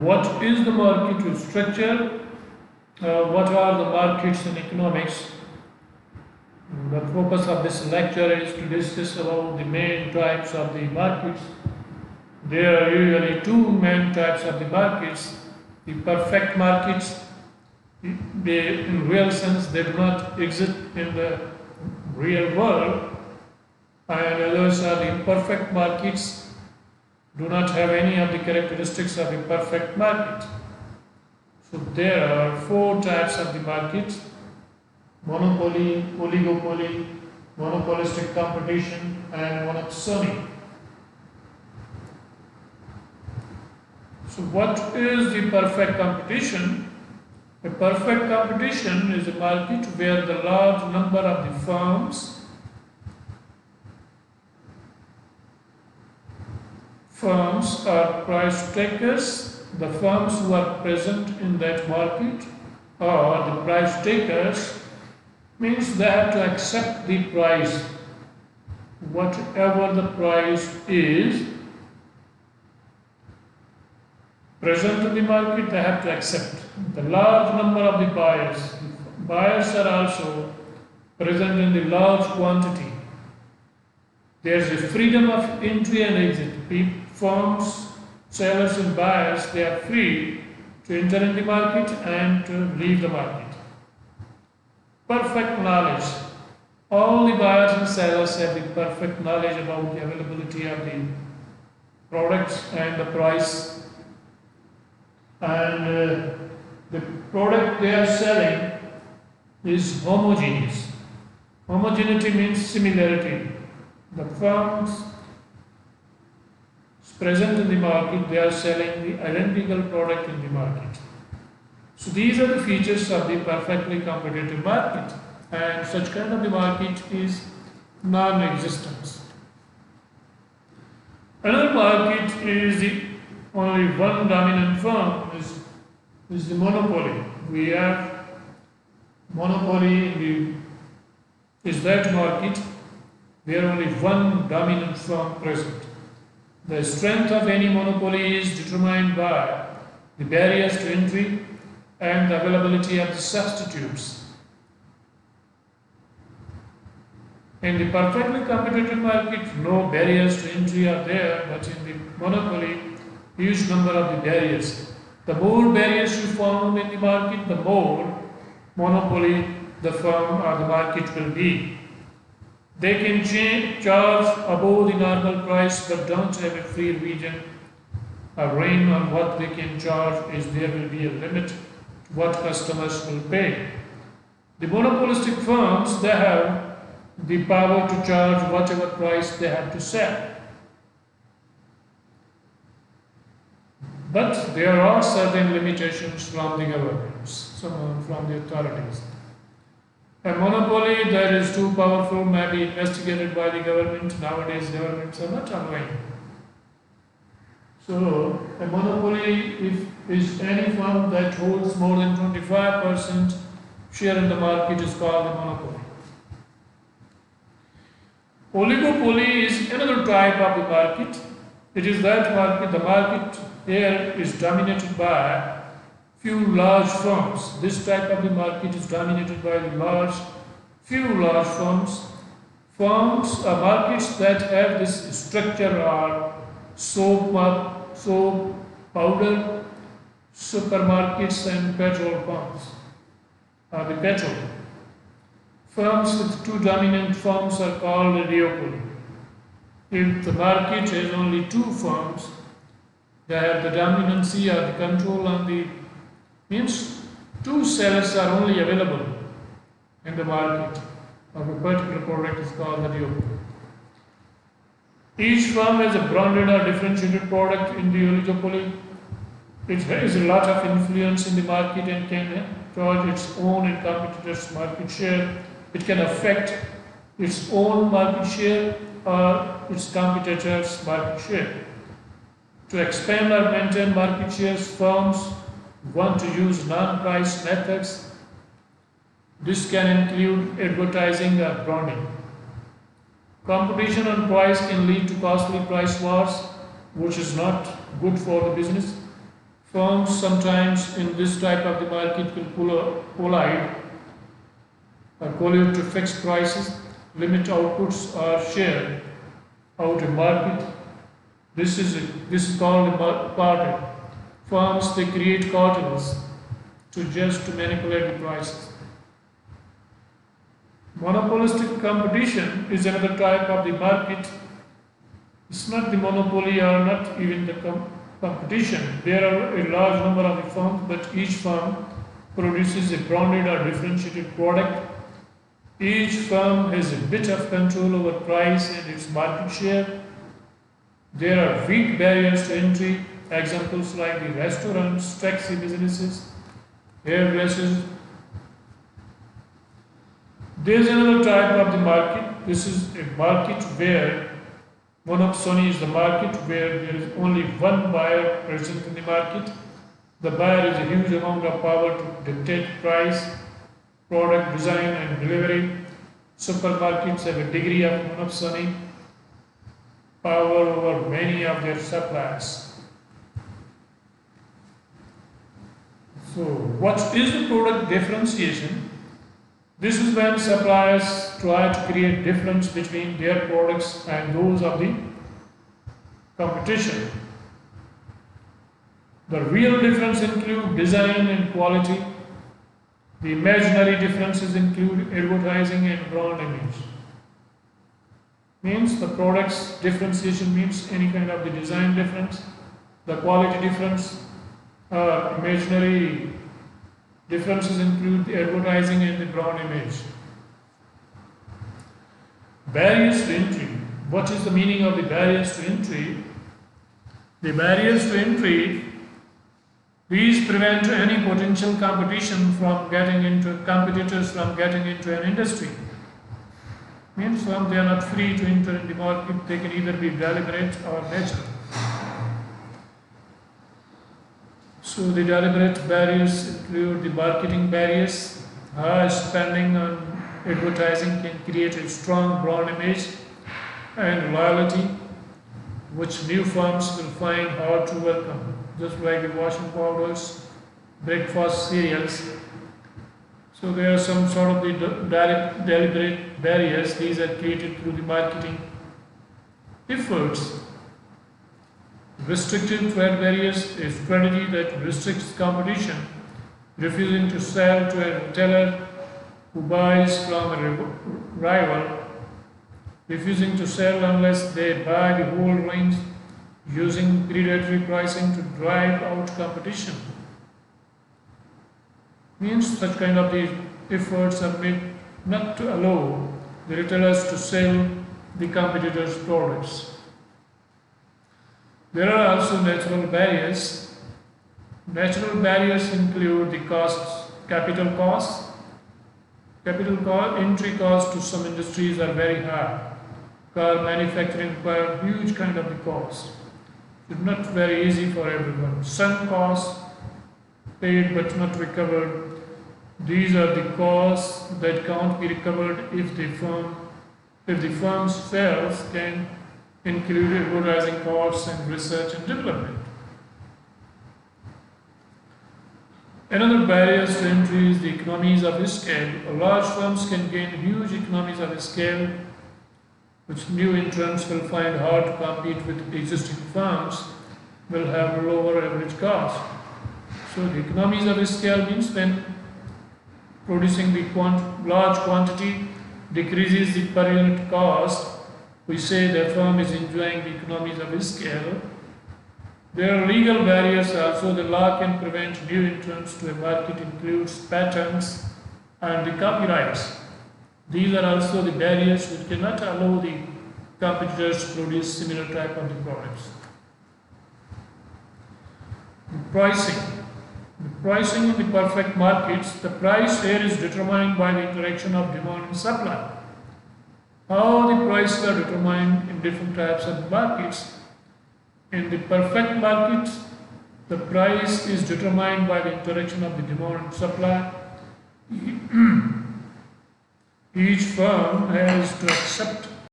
What is the market structure? What are the markets in economics? The focus of this lecture is to discuss about the main types of the markets. There are usually two main types of the markets. The perfect markets, in real sense, they do not exist in the real world, and others are the imperfect markets, do not have any of the characteristics of a perfect market. So there are four types of the markets: monopoly, oligopoly, monopolistic competition, and monopsony. So what is the perfect competition? A perfect competition is a market where the large number of the firms are price takers. The firms who are present in that market are the price takers, means they have to accept the price. Whatever the price is present in the market, they have to accept. The large number of the buyers are also present in the large quantity. There's a freedom of entry and exit. Firms, sellers and buyers, they are free to enter in the market and to leave the market. Perfect knowledge. All the buyers and sellers have the perfect knowledge about the availability of the products and the price. And the product they are selling is homogeneous. Homogeneity means similarity. The firms present in the market, they are selling the identical product in the market. So these are the features of the perfectly competitive market, and such kind of the market is non-existence. Another market is the only one dominant firm is the monopoly. We have monopoly is that market where only one dominant firm present. The strength of any monopoly is determined by the barriers to entry and the availability of the substitutes. In the perfectly competitive market, no barriers to entry are there, but in the monopoly, huge number of the barriers. The more barriers you found in the market, the more monopoly the firm or the market will be. They can charge above the normal price, but don't have a free region. A rein on what they can charge is there will be a limit to what customers will pay. The monopolistic firms, they have the power to charge whatever price they have to sell. But there are certain limitations from the governments, from the authorities. A monopoly that is too powerful may be investigated by the government. Nowadays, governments are not allowing. So, a monopoly is any firm that holds more than 25% share in the market is called a monopoly. Oligopoly is another type of the market. It is that market, the market here is dominated by few large firms. This type of the market is dominated by the few large firms. Firms are markets that have this structure are soap, powder, supermarkets and petrol pumps. The petrol. Firms with two dominant firms are called a duopoly. If the market has only two firms, they have the dominancy or the control on the means two sellers are only available in the market of a particular product is called the duopoly. Each firm has a branded or differentiated product in the oligopoly. It has a lot of influence in the market and can charge its own and competitors' market share. It can affect its own market share or its competitors' market share. To expand or maintain market shares, firms want to use non-price methods. This can include advertising or branding. Competition on price can lead to costly price wars, which is not good for the business. Firms sometimes in this type of the market will collude to fix prices, limit outputs, or share out a market. This is called a cartel. Firms they create cartels to manipulate the prices. Monopolistic competition is another type of the market. It's not the monopoly or not even the competition. There are a large number of the firms, but each firm produces a branded or differentiated product. Each firm has a bit of control over price and its market share. There are weak barriers to entry, examples like the restaurants, taxi businesses, hairdressers. There is another type of the market. This is a market where monopoly is the market where there is only one buyer present in the market. The buyer has a huge amount of power to dictate price, product design and delivery. Supermarkets have a degree of monopoly power over many of their suppliers. So, what is the product differentiation? This is when suppliers try to create difference between their products and those of the competition. The real difference include design and quality. The imaginary differences include advertising and brand image. Means the product's differentiation means any kind of the design difference, the quality difference, imaginary differences include the advertising and the brand image. Barriers to entry. What is the meaning of the barriers to entry? The barriers to entry, these prevent any potential competition from competitors from getting into an industry. Means when they are not free to enter in the market, they can either be deliberate or natural. So the deliberate barriers include the marketing barriers. High spending on advertising can create a strong brand image and loyalty, which new firms will find hard to welcome, just like the washing powders, breakfast cereals. So there are some sort of the deliberate barriers. These are created through the marketing efforts. Restrictive trade barriers, a strategy that restricts competition, refusing to sell to a retailer who buys from a rival, refusing to sell unless they buy the whole range, using predatory pricing to drive out competition. Means such kind of the efforts are made not to allow the retailers to sell the competitors' products. There are also natural barriers. Natural barriers include the costs, capital costs. Entry costs to some industries are very high. Car manufacturing requires huge kind of the cost. It's not very easy for everyone. Some costs paid but not recovered. These are the costs that can't be recovered if the firm's fails can include advertising costs and research and development. Another barrier to entry is the economies of scale. Large firms can gain huge economies of scale, which new entrants will find hard to compete with existing firms, will have lower average cost. So the economies of scale means when producing the large quantity decreases the per unit cost, we say the firm is enjoying the economies of scale. There are legal barriers also. The law can prevent new entrants to a market, includes patents and the copyrights. These are also the barriers which cannot allow the competitors to produce similar type of the products. The pricing. The pricing in the perfect markets, the price here is determined by the interaction of demand and supply. How the prices are determined in different types of markets. In the perfect markets, the price is determined by the interaction of the demand and supply. Each firm has to accept